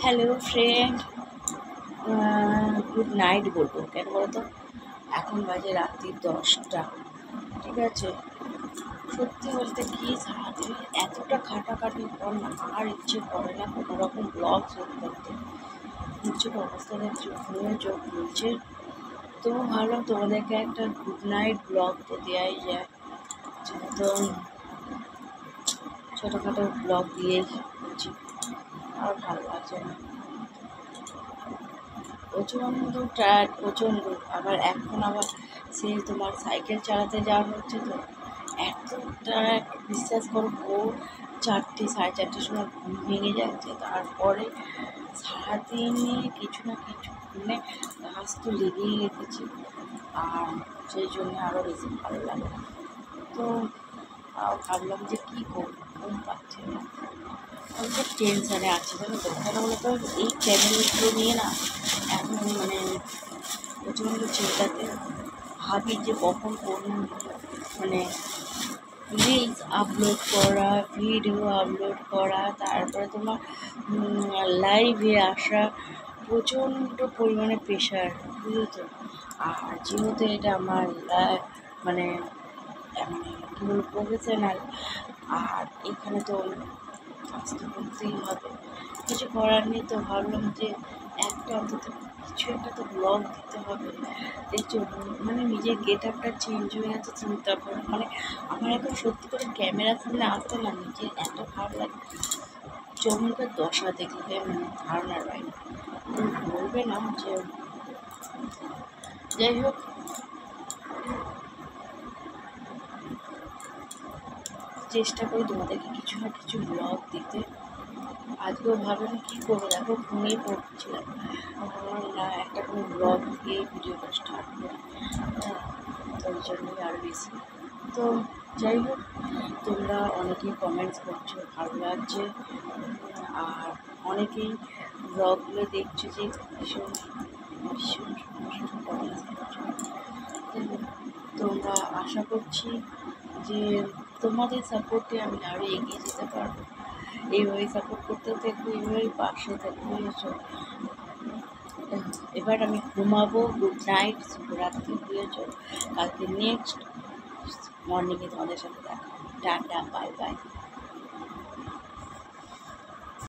Hello friend, good night বলবো কেন বলো তো? এখন বাজে রাত্রি 10টা। ঠিক আছে, সত্যি বলতে কি সারাদিন এতটা খাটাখাটির পর না আর ইচ্ছে করে না কোনো রকম ব্লগ শুট করতে। নিশ্চয় অবস্থা দেখছো, ঘুমিয়ে চোখ খুলছে। তো ভাবলাম তোমাদেরকে একটা গুড নাইট ব্লগ তো দেওয়াই যায়, যেহেতু ছোটোখাটো ব্লগ দিয়েই করছি, আর ভালো লাগছে না। প্রচণ্ড টায়ার্ড, প্রচণ্ড। আবার এখন আবার সেই তোমার সাইকেল চালাতে যাওয়া হচ্ছে, তো এত টায়ার্ড, বিশ্বাস করো। 4টে 4:30টার সময় ঘুম ভেঙে যাচ্ছে, তারপরে সারাদিনে কিছু না কিছু মানে কাজ তো লেগেই রেখেছি, আর সেই জন্য আরও বেশি ভালো লাগে। তো ভাবলাম যে কী করবো, ঘুম পাচ্ছে না, অল্প টেনশানে আছে, জানো তো। কেন বলতো, এই চ্যানেলগুলো নিয়ে না এখন মানে প্রচণ্ড চিন্তাতে ভাবি যে কখন কোন মানে রিলস আপলোড করা, ভিডিও আপলোড করা, তারপরে তোমার লাইভে আসা, প্রচণ্ড পরিমাণে প্রেশার, বুঝেছো। আর যেহেতু এটা আমার মানে মানে কী বলবো, প্রফেশনাল, আর এখানে তো কাজ তো করতেই হবে, কিছু করার নেই। তো ভাবলাম যে একটা অন্তত কিছু একটা তো ব্লগ দিতে হবে। দেখছো, মানে নিজের গেট আপটা চেঞ্জ হয়ে গেছে, চিন্তা করে মানে আমার এখন সত্যি করে ক্যামেরার সামনে আসতে না নিজের এত খারাপ লাগে, চোখের দশা দেখলে মানে ধারণার বাইরে। তো বলবে না যে, যাই হোক, চেষ্টা করি তোমাদেরকে কিছু না কিছু ব্লগ দিতে। আজকেও ভাবলাম কী করবো, দেখো ঘুমিয়ে পড়ছিলাম, ভাবলাম না একটা কোনো ব্লগ দিয়ে ভিডিওটা স্টার্ট করি। হ্যাঁ, তো ওই জন্যই আরও বেশি। তো যাই হোক, তোমরা অনেকেই কমেন্টস করছো, ভালো লাগছে। আর অনেকেই ব্লগগুলো দেখছো যে ভীষণ ভীষণ সুন্দর কমেন্টস করছো। তোমরা, আশা করছি যে তোমাদের সাপোর্টে আমি আরও এগিয়ে যেতে পারবো। এইভাবেই সাপোর্ট করতে থাকবো, এইভাবেই পাশে থাকবো, বুঝেছো। এবার আমি ঘুমাবো। গুড নাইট, শুভরাত্রি, বুঝেছো। কালকে নেক্সট মর্নিংয়ে তোমাদের সাথে দেখা। Tata, bye bye.